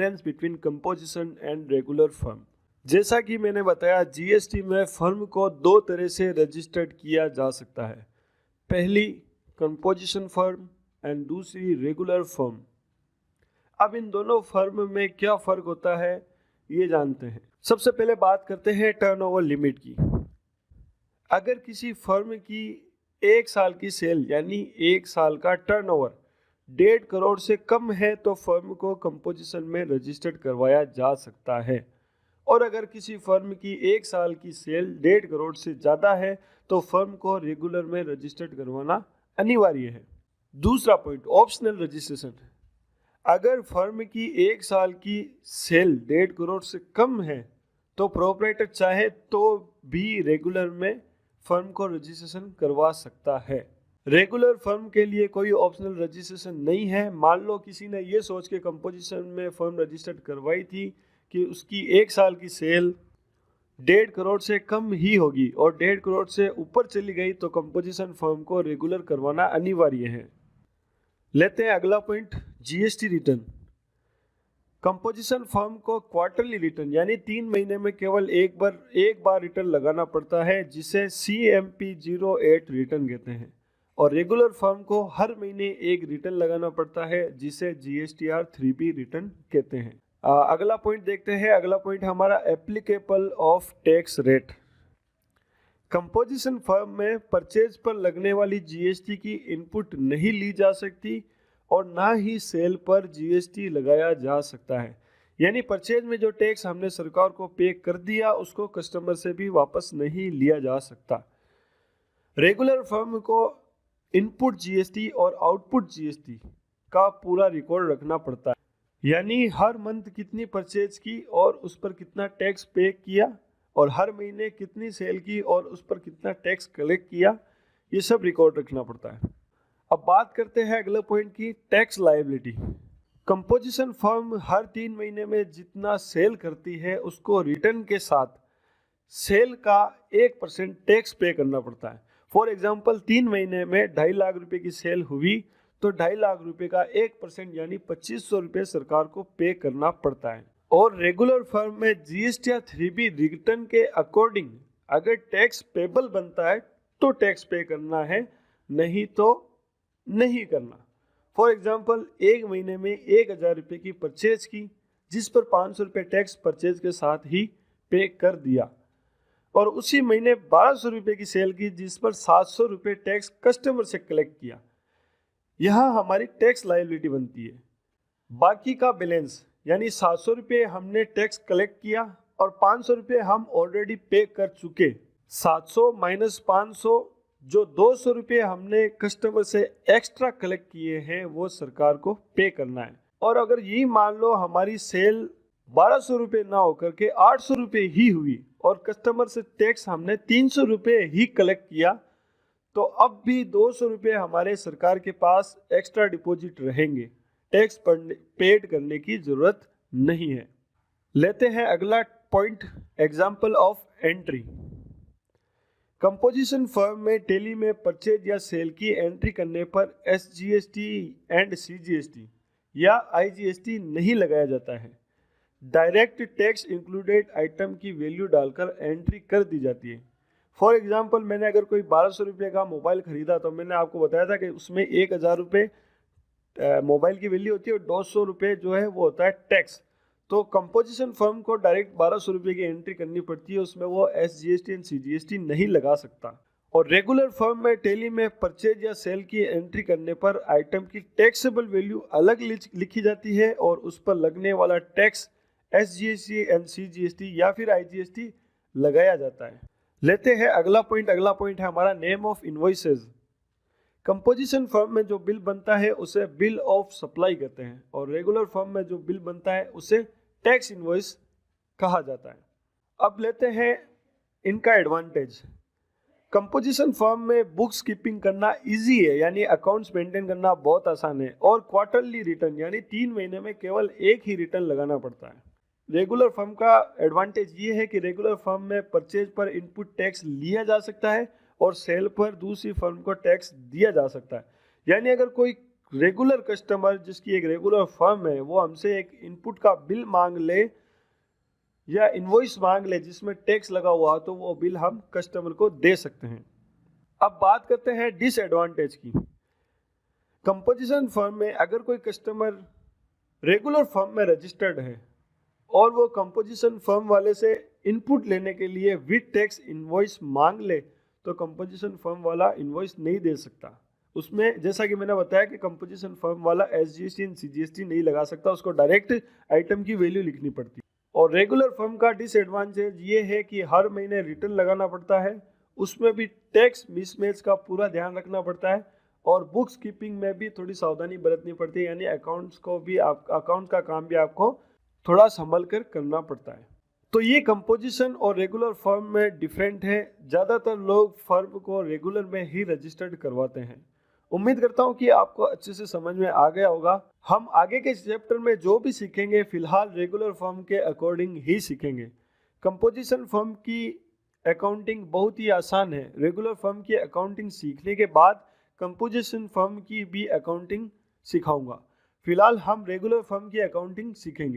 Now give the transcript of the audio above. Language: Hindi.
Difference between composition and regular firm. जैसा कि मैंने बताया, जीएसटी में फर्म को दो तरह से रजिस्टर्ड किया जा सकता है, पहली कंपोजिशन फर्म एंड दूसरी रेगुलर फर्म। अब इन दोनों फर्म में क्या फ़र्क होता है ये जानते हैं। सबसे पहले बात करते हैं टर्नओवर लिमिट की। अगर किसी फर्म की एक साल की सेल यानी एक साल का टर्नओवर 1.5 करोड़ से कम है तो फर्म को कंपोजिशन में रजिस्टर्ड करवाया जा सकता है, और अगर किसी फर्म की एक साल की सेल 1.5 करोड़ से ज़्यादा है तो फर्म को रेगुलर में रजिस्टर्ड करवाना अनिवार्य है। दूसरा पॉइंट, ऑप्शनल रजिस्ट्रेशन। अगर फर्म की एक साल की सेल 1.5 करोड़ से कम है तो प्रोपराइटर चाहे तो भी रेगुलर में फर्म को रजिस्ट्रेशन करवा सकता है। रेगुलर फर्म के लिए कोई ऑप्शनल रजिस्ट्रेशन नहीं है। मान लो किसी ने ये सोच के कंपोजिशन में फर्म रजिस्टर्ड करवाई थी कि उसकी एक साल की सेल 1.5 करोड़ से कम ही होगी और 1.5 करोड़ से ऊपर चली गई तो कंपोजिशन फर्म को रेगुलर करवाना अनिवार्य है। लेते हैं अगला point, GST return. Composition firm को क्वार्टरली रिटर्न यानी 3 महीने में केवल एक बार रिटर्न लगाना पड़ता है, जिसे CMP08 रिटर्न कहते हैं, और रेगुलर फर्म को हर महीने एक रिटर्न लगाना पड़ता है जिसे GSTR 3B रिटर्न कहते हैं। अगला पॉइंट देखते हैं। अगला पॉइंट हमारा applicable of tax rate. Composition firm में परचेज पर लगने वाली जीएसटी की इनपुट नहीं ली जा सकती और ना ही सेल पर जीएसटी लगाया जा सकता है। यानी परचेज में जो टैक्स हमने सरकार को पे कर दिया उसको कस्टमर से भी वापस नहीं लिया जा सकता। रेगुलर फर्म को इनपुट जीएसटी और आउटपुट जीएसटी का पूरा रिकॉर्ड रखना पड़ता है, यानी हर मंथ कितनी परचेज की और उस पर कितना टैक्स पे किया, और हर महीने कितनी सेल की और उस पर कितना टैक्स कलेक्ट किया, ये सब रिकॉर्ड रखना पड़ता है। अब बात करते हैं अगले पॉइंट की, टैक्स लायबिलिटी। कंपोजिशन फर्म हर 3 महीने में जितना सेल करती है उसको रिटर्न के साथ सेल का 1% टैक्स पे करना पड़ता है। फॉर एग्जाम्पल 3 महीने में 2.5 लाख रुपए की सेल हुई तो 2.5 लाख रुपए का 1% यानी 2500 रुपये सरकार को पे करना पड़ता है। और रेगुलर फर्म में GSTR 3B रिटर्न के अकॉर्डिंग अगर टैक्स पेबल बनता है तो टैक्स पे करना है, नहीं तो नहीं करना। फॉर एग्जाम्पल 1 महीने में 1000 रुपये की परचेज की जिस पर 500 रुपये टैक्स परचेज के साथ ही पे कर दिया, और उसी महीने 1200 रुपये की सेल की जिस पर 700 रुपये टैक्स कस्टमर से कलेक्ट किया, यहाँ हमारी टैक्स लायबिलिटी बनती है। बाकी का बैलेंस यानी 700 रुपये हमने टैक्स कलेक्ट किया और 500 रुपये हम ऑलरेडी पे कर चुके, 700 माइनस 500 जो 200 रुपये हमने कस्टमर से एक्स्ट्रा कलेक्ट किए हैं वो सरकार को पे करना है। और अगर यही मान लो हमारी सेल 1200 रुपये ना होकर के 800 रुपये ही हुई और कस्टमर से टैक्स हमने 300 रुपये ही कलेक्ट किया, तो अब भी 200 रुपये हमारे सरकार के पास एक्स्ट्रा डिपॉजिट रहेंगे, टैक्स पेड करने की जरूरत नहीं है। लेते हैं अगला point, example of entry. Composition firm में टैली में परचेज या सेल की एंट्री करने पर SGST एंड CGST या IGST नहीं लगाया जाता है। डायरेक्ट टैक्स इंक्लूडेड आइटम की वैल्यू डालकर एंट्री कर दी जाती है। फॉर एग्जाम्पल मैंने अगर कोई 1200 रुपये का मोबाइल खरीदा तो मैंने आपको बताया था कि उसमें 1000 रुपये मोबाइल की वैल्यू होती है और 200 रुपये जो है वो होता है टैक्स। तो कंपोजिशन फर्म को डायरेक्ट 1200 रुपये की एंट्री करनी पड़ती है, उसमें वो SGST एंड CGST नहीं लगा सकता। और रेगुलर फर्म में टैली में परचेज या सेल की एंट्री करने पर आइटम की टैक्सेबल वैल्यू अलग लिखी जाती है और उस पर लगने वाला टैक्स SGST एंड CGST या फिर IGST लगाया जाता है। लेते हैं अगला पॉइंट है हमारा name of invoices. Composition firm में जो बिल बनता है उसे बिल ऑफ सप्लाई कहते हैं और रेगुलर फर्म में जो बिल बनता है उसे टैक्स इनवॉइस कहा जाता है। अब लेते हैं इनका एडवांटेज। कंपोजिशन फर्म में बुक्स कीपिंग करना इजी है, यानी अकाउंट्स मेंटेन करना बहुत आसान है, और क्वार्टरली रिटर्न यानी 3 महीने में केवल एक ही रिटर्न लगाना पड़ता है। रेगुलर फर्म का एडवांटेज ये है कि रेगुलर फर्म में परचेज पर इनपुट टैक्स लिया जा सकता है और सेल पर दूसरी फर्म को टैक्स दिया जा सकता है। यानी अगर कोई रेगुलर कस्टमर जिसकी एक रेगुलर फर्म है वो हमसे एक इनपुट का बिल मांग ले या इनवॉइस मांग ले जिसमें टैक्स लगा हुआ, तो वो बिल हम कस्टमर को दे सकते हैं। अब बात करते हैं डिसएडवांटेज की। कंपोजिशन फर्म में अगर कोई कस्टमर रेगुलर फर्म में रजिस्टर्ड है और वो कंपोजिशन फर्म वाले से इनपुट लेने के लिए विद टैक्स इनवॉइस मांग ले, तो कंपोजिशन फर्म वाला इनवॉइस नहीं दे सकता। उसमें जैसा कि मैंने बताया कि कंपोजिशन फर्म वाला एसजीएसटी एंड सीजीएसटी नहीं लगा सकता, उसको डायरेक्ट आइटम की वैल्यू लिखनी पड़ती है। और रेगुलर फर्म का डिसएडवांटेज ये है कि हर महीने रिटर्न लगाना पड़ता है, उसमें भी टैक्स मिसमैच का पूरा ध्यान रखना पड़ता है और बुक्स कीपिंग में भी थोड़ी सावधानी बरतनी पड़ती है, यानी अकाउंट्स को भी अकाउंट का काम भी आपको थोड़ा संभल कर करना पड़ता है। तो ये कंपोजिशन और रेगुलर फर्म में डिफरेंट है। ज़्यादातर लोग फर्म को रेगुलर में ही रजिस्टर्ड करवाते हैं। उम्मीद करता हूँ कि आपको अच्छे से समझ में आ गया होगा। हम आगे के चैप्टर में जो भी सीखेंगे फिलहाल रेगुलर फर्म के अकॉर्डिंग ही सीखेंगे। कंपोजिशन फर्म की अकाउंटिंग बहुत ही आसान है। रेगुलर फर्म की अकाउंटिंग सीखने के बाद कंपोजिशन फर्म की भी अकाउंटिंग सिखाऊंगा। फिलहाल हम रेगुलर फर्म की अकाउंटिंग सीखेंगे।